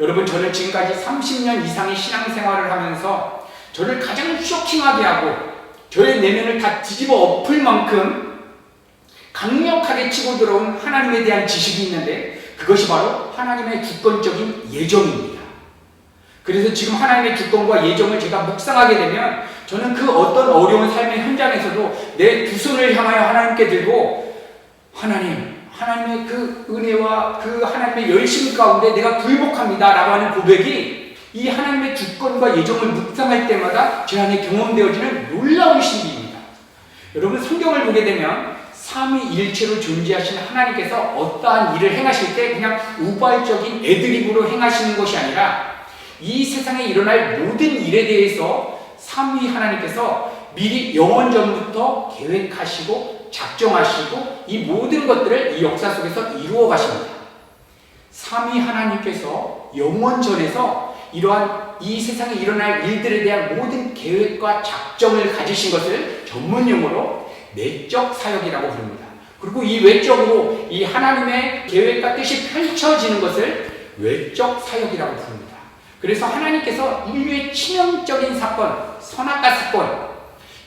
여러분, 저는 지금까지 30년 이상의 신앙생활을 하면서 저를 가장 쇼킹하게 하고 저의 내면을 다 뒤집어 엎을 만큼 강력하게 치고 들어온 하나님에 대한 지식이 있는데, 그것이 바로 하나님의 주권적인 예정입니다. 그래서 지금 하나님의 주권과 예정을 제가 묵상하게 되면 저는 그 어떤 어려운 삶의 현장에서도 내 두 손을 향하여 하나님께 들고, 하나님의 그 은혜와 그 하나님의 열심 가운데 내가 굴복합니다 라고 하는 고백이 이 하나님의 주권과 예정을 묵상할 때마다 제 안에 경험되어지는 놀라운 신비입니다. 여러분, 성경을 보게 되면 삼위일체로 존재하시는 하나님께서 어떠한 일을 행하실 때 그냥 우발적인 애드립으로 행하시는 것이 아니라 이 세상에 일어날 모든 일에 대해서 삼위 하나님께서 미리 영원 전부터 계획하시고 작정하시고 이 모든 것들을 이 역사 속에서 이루어 가십니다. 삼위 하나님께서 영원 전에서 이러한 이 세상에 일어날 일들에 대한 모든 계획과 작정을 가지신 것을 전문용어로 내적 사역이라고 부릅니다. 그리고 이 외적으로 이 하나님의 계획과 뜻이 펼쳐지는 것을 외적 사역이라고 부릅니다. 그래서 하나님께서 인류의 치명적인 사건, 선악과 사건,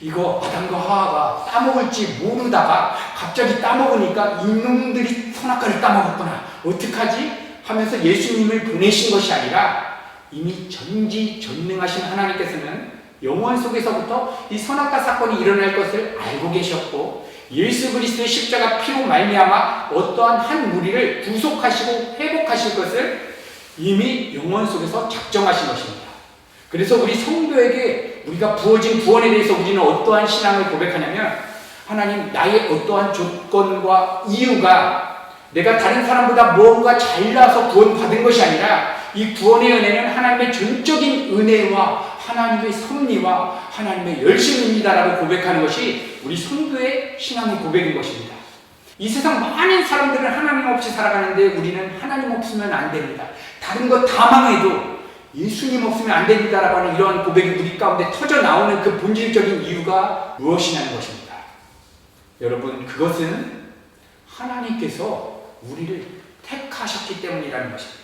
이거 아담과 하와가 따먹을지 모르다가 갑자기 따먹으니까 이놈들이 선악과를 따먹었구나, 어떡하지? 하면서 예수님을 보내신 것이 아니라 이미 전지전능하신 하나님께서는 영원 속에서부터 이 선악과 사건이 일어날 것을 알고 계셨고, 예수 그리스도의 십자가 피로 말미암아 어떠한 한 무리를 구속하시고 회복하실 것을 이미 영원 속에서 작정하신 것입니다. 그래서 우리 성도에게 우리가 부어진 구원에 대해서 우리는 어떠한 신앙을 고백하냐면, 하나님, 나의 어떠한 조건과 이유가 내가 다른 사람보다 뭔가 잘나서 구원받은 것이 아니라 이 구원의 은혜는 하나님의 전적인 은혜와 하나님의 섭리와 하나님의 열심입니다라고 고백하는 것이 우리 성도의 신앙의 고백인 것입니다. 이 세상 많은 사람들은 하나님 없이 살아가는데 우리는 하나님 없으면 안 됩니다, 다른 거 다 망해도 예수님 없으면 안 됩니다라고 하는 이러한 고백이 우리 가운데 터져 나오는 그 본질적인 이유가 무엇이냐는 것입니다. 여러분, 그것은 하나님께서 우리를 택하셨기 때문이라는 것입니다.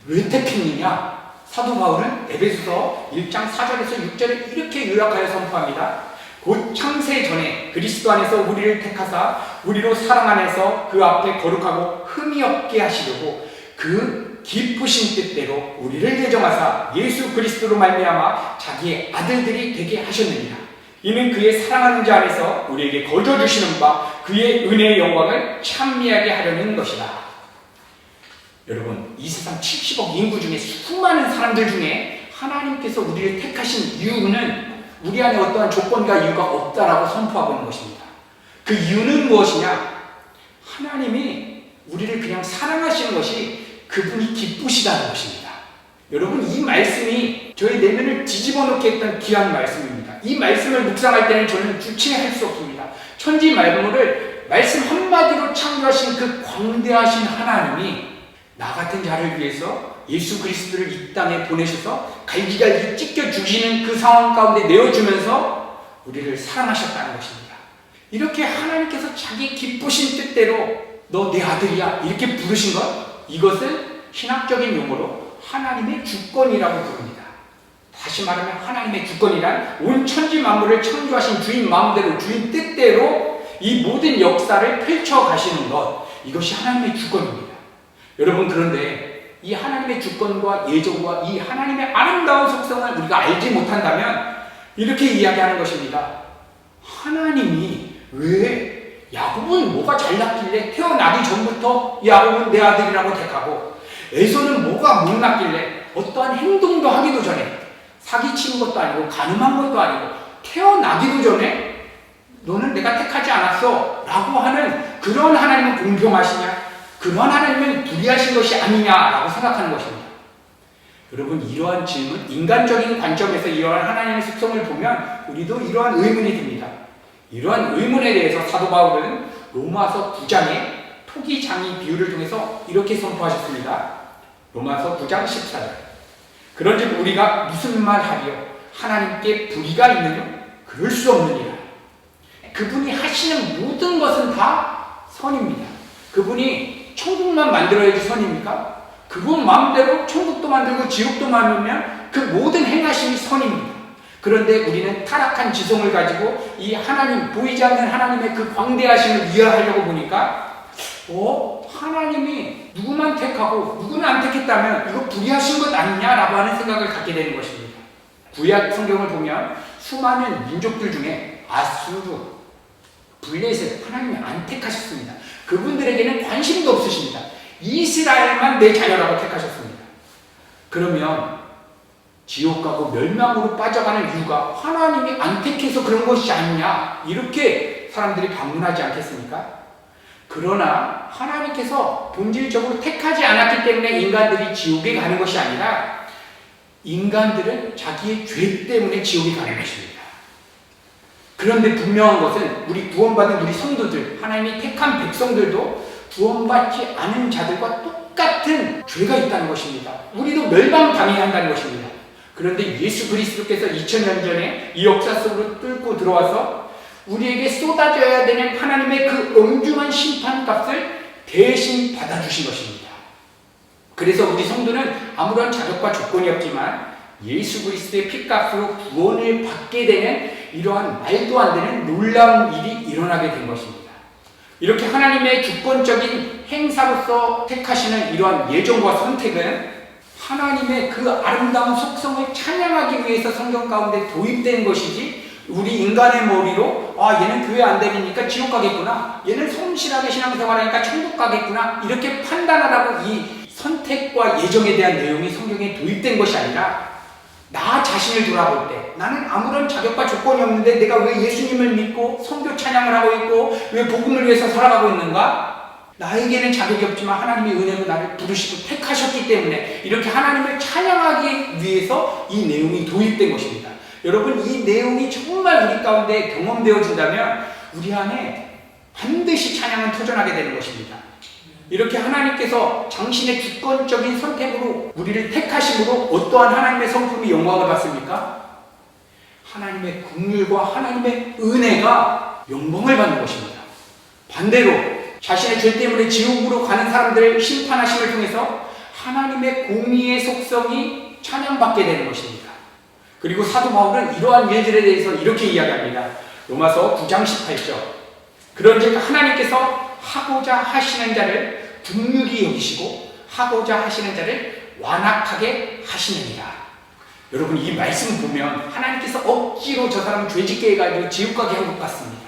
왜 택했느냐? 사도 바울은 에베소서 1장 4절에서 6절에 이렇게 요약하여 선포합니다. 곧 창세 전에 그리스도 안에서 우리를 택하사 우리로 사랑 안에서 그 앞에 거룩하고 흠이 없게 하시려고 그 기쁘신 뜻대로 우리를 예정하사 예수 그리스도로 말미암아 자기의 아들들이 되게 하셨느니라. 이는 그의 사랑하는 자 안에서 우리에게 거저 주시는 바 그의 은혜의 영광을 찬미하게 하려는 것이다. 여러분, 이 세상 70억 인구 중에 수많은 사람들 중에 하나님께서 우리를 택하신 이유는 우리 안에 어떠한 조건과 이유가 없다라고 선포하고 있는 것입니다. 그 이유는 무엇이냐? 하나님이 우리를 그냥 사랑하시는 것이 그분이 기쁘시다는 것입니다. 여러분, 이 말씀이 저의 내면을 뒤집어 놓게 했던 귀한 말씀입니다. 이 말씀을 묵상할 때는 저는 주체할 수 없습니다. 천지 만물을 말씀 한마디로 창조하신 그 광대하신 하나님이 나 같은 자를 위해서 예수 그리스도를 이 땅에 보내셔서 갈기갈기 찢겨 주시는 그 상황 가운데 내어주면서 우리를 사랑하셨다는 것입니다. 이렇게 하나님께서 자기 기쁘신 뜻대로 너 내 아들이야 이렇게 부르신 것, 이것을 신학적인 용어로 하나님의 주권이라고 부릅니다. 다시 말하면 하나님의 주권이란 온 천지 만물을 창조하신 주인 마음대로, 주인 뜻대로 이 모든 역사를 펼쳐 가시는 것, 이것이 하나님의 주권입니다. 여러분, 그런데 이 하나님의 주권과 예정과 이 하나님의 아름다운 속성을 우리가 알지 못한다면 이렇게 이야기하는 것입니다. 하나님이 왜 야곱은 뭐가 잘났길래 태어나기 전부터 야곱은 내 아들이라고 택하고, 에서는 뭐가 못났길래 어떠한 행동도 하기도 전에, 사기치는 것도 아니고 가늠한 것도 아니고 태어나기도 전에 너는 내가 택하지 않았어 라고 하는 그런 하나님은 공평하시냐? 그런 하나님은 불의하신 것이 아니냐라고 생각하는 것입니다. 여러분, 이러한 질문, 인간적인 관점에서 이러한 하나님의 속성을 보면 우리도 이러한 의문이 듭니다. 이러한 의문에 대해서 사도 바울은 로마서 9장의 토기장이 비유를 통해서 이렇게 선포하셨습니다. 로마서 9장 14절. 그런즉 우리가 무슨 말 하리요? 하나님께 불의가 있느냐? 그럴 수 없느니라. 그분이 하시는 모든 것은 다 선입니다. 그분이 천국만 만들어야지 선입니까? 그분 마음대로 천국도 만들고 지옥도 만들면 그 모든 행하심이 선입니다. 그런데 우리는 타락한 지성을 가지고 이 하나님, 보이지 않는 하나님의 그 광대하심을 이해하려고 보니까 하나님이 누구만 택하고 누구는 안 택했다면 이거 불의하신 것 아니냐라고 하는 생각을 갖게 되는 것입니다. 구약 성경을 보면 수많은 민족들 중에 아수르, 블레셋 하나님이 안 택하셨습니다. 그분들에게는 관심도 없으십니다. 이스라엘만 내 자녀라고 택하셨습니다. 그러면 지옥 가고 멸망으로 빠져가는 이유가 하나님이 안 택해서 그런 것이 아니냐, 이렇게 사람들이 반문하지 않겠습니까? 그러나 하나님께서 본질적으로 택하지 않았기 때문에 인간들이 지옥에 가는 것이 아니라 인간들은 자기의 죄 때문에 지옥에 가는 것입니다. 그런데 분명한 것은 우리 구원받은 우리 성도들, 하나님이 택한 백성들도 구원받지 않은 자들과 똑같은 죄가 있다는 것입니다. 우리도 멸망당해야 한다는 것입니다. 그런데 예수 그리스도께서 2000년 전에 이 역사 속으로 뚫고 들어와서 우리에게 쏟아져야 되는 하나님의 그 엄중한 심판값을 대신 받아주신 것입니다. 그래서 우리 성도는 아무런 자격과 조건이 없지만 예수 그리스도의 피값으로 구원을 받게 되는 이러한 말도 안 되는 놀라운 일이 일어나게 된 것입니다. 이렇게 하나님의 주권적인 행사로서 택하시는 이러한 예정과 선택은 하나님의 그 아름다운 속성을 찬양하기 위해서 성경 가운데 도입된 것이지, 우리 인간의 머리로 얘는 교회 안 다니니까 지옥 가겠구나, 얘는 성실하게 신앙생활하니까 천국 가겠구나, 이렇게 판단하라고 이 선택과 예정에 대한 내용이 성경에 도입된 것이 아니라, 나 자신을 돌아볼 때 나는 아무런 자격과 조건이 없는데 내가 왜 예수님을 믿고 선교 찬양을 하고 있고 왜 복음을 위해서 살아가고 있는가? 나에게는 자격이 없지만 하나님의 은혜로 나를 부르시고 택하셨기 때문에 이렇게 하나님을 찬양하기 위해서 이 내용이 도입된 것입니다. 여러분, 이 내용이 정말 우리 가운데 경험되어진다면 우리 안에 반드시 찬양은 터져나게 되는 것입니다. 이렇게 하나님께서 당신의 주권적인 선택으로 우리를 택하심으로 어떠한 하나님의 성품이 영광을 받습니까? 하나님의 긍휼과 하나님의 은혜가 영광을 받는 것입니다. 반대로 자신의 죄 때문에 지옥으로 가는 사람들을 심판하심을 통해서 하나님의 공의의 속성이 찬양받게 되는 것입니다. 그리고 사도 바울은 이러한 일들에 대해서 이렇게 이야기합니다. 로마서 9장 18절. 그런즉 하나님께서 하고자 하시는 자를 긍휼히 여기시고 하고자 하시는 자를 완악하게 하시느니라. 여러분, 이 말씀 보면 하나님께서 억지로 저 사람 죄짓게 해가지고 지옥 가게 한 것 같습니다.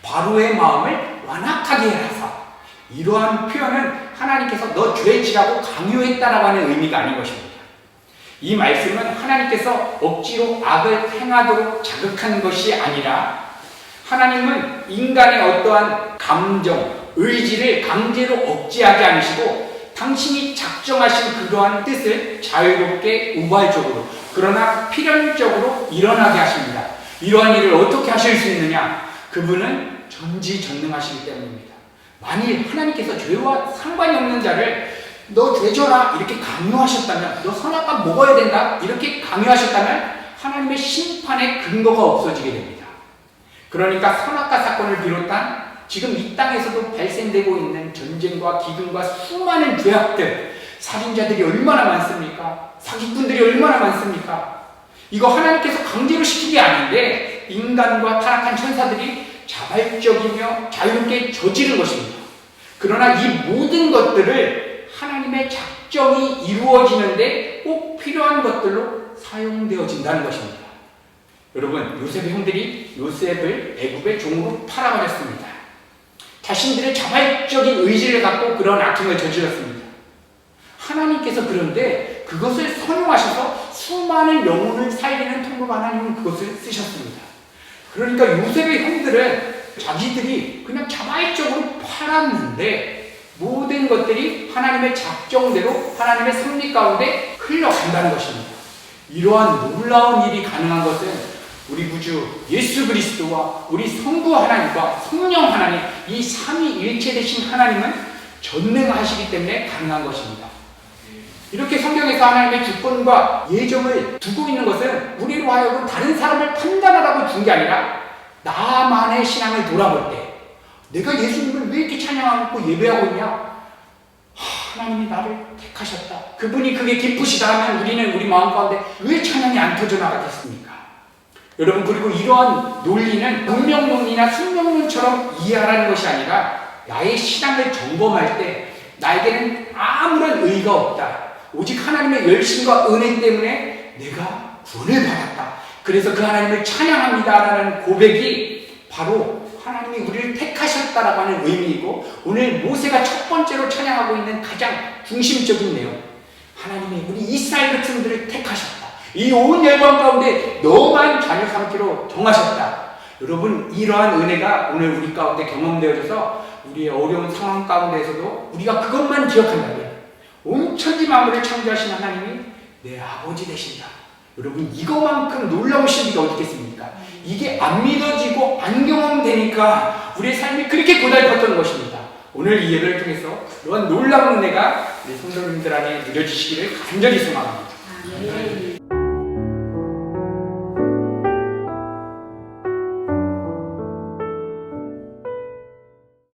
바로의 마음을 완악하게 하사. 이러한 표현은 하나님께서 너 죄지라고 강요했다라고 하는 의미가 아닌 것입니다. 이 말씀은 하나님께서 억지로 악을 행하도록 자극하는 것이 아니라 하나님은 인간의 어떠한 감정, 의지를 강제로 억제하지 않으시고 당신이 작정하신 그러한 뜻을 자유롭게 우발적으로 그러나 필연적으로 일어나게 하십니다. 이러한 일을 어떻게 하실 수 있느냐? 그분은 전지전능하시기 때문입니다. 만일 하나님께서 죄와 상관이 없는 자를 너 죄져라 이렇게 강요하셨다면, 너 선악과 먹어야 된다 이렇게 강요하셨다면 하나님의 심판의 근거가 없어지게 됩니다. 그러니까 선악과 사건을 비롯한 지금 이 땅에서도 발생되고 있는 전쟁과 기근과 수많은 죄악들, 살인자들이 얼마나 많습니까? 사기꾼들이 얼마나 많습니까? 이거 하나님께서 강제로 시킨 게 아닌데 인간과 타락한 천사들이 자발적이며 자유롭게 저지른 것입니다. 그러나 이 모든 것들을 하나님의 작정이 이루어지는데 꼭 필요한 것들로 사용되어진다는 것입니다. 여러분, 요셉의 형들이 요셉을 애굽의 종으로 팔아버렸습니다. 자신들의 자발적인 의지를 갖고 그런 악행을 저질렀습니다. 하나님께서 그런데 그것을 선용하셔서 수많은 영혼을 살리는 통로로 하나님은 그것을 쓰셨습니다. 그러니까 요셉의 형들은 자기들이 그냥 자발적으로 팔았는데 모든 것들이 하나님의 작정대로 하나님의 섭리 가운데 흘러간다는 것입니다. 이러한 놀라운 일이 가능한 것은 우리 구주 예수 그리스도와 우리 성부 하나님과 성령 하나님, 이 삼위일체 되신 하나님은 전능하시기 때문에 가능한 것입니다. 이렇게 성경에서 하나님의 주권과 예정을 두고 있는 것은 우리로 하여금 다른 사람을 판단하라고 준 게 아니라 나만의 신앙을 돌아볼 때 내가 예수님을 왜 이렇게 찬양하고 예배하고 있냐? 하나님이 나를 택하셨다. 그분이 그게 기쁘시다 하면 우리는 우리 마음 가운데 왜 찬양이 안 터져나가겠습니까? 여러분, 그리고 이러한 논리는 운명론이나 숙명론처럼 이해하라는 것이 아니라 나의 신앙을 점검할 때 나에게는 아무런 의의가 없다. 오직 하나님의 열심과 은혜 때문에 내가 구원을 받았다. 그래서 그 하나님을 찬양합니다라는 고백이 바로 하나님이 우리를 택하셨다라고 하는 의미이고, 오늘 모세가 첫 번째로 찬양하고 있는 가장 중심적인 내용, 하나님이 우리 이스라엘 백성들을 택하셨다. 이 온 열방 가운데 너만 자녀 삼기로 정하셨다. 여러분, 이러한 은혜가 오늘 우리 가운데 경험되어져서 우리의 어려운 상황 가운데에서도 우리가 그것만 기억한다면 온 천지 만물을 창조하신 하나님이 내 아버지 되신다. 여러분, 이거만큼 놀라우신 일이 어디 있겠습니까? 이게 안 믿어지고 안 경험되니까 우리의 삶이 그렇게 고달팠던 것입니다. 오늘 이 예배를 통해서 그런 놀라운 은혜가 우리 성도님들 안에 누려지시기를 간절히 소망합니다.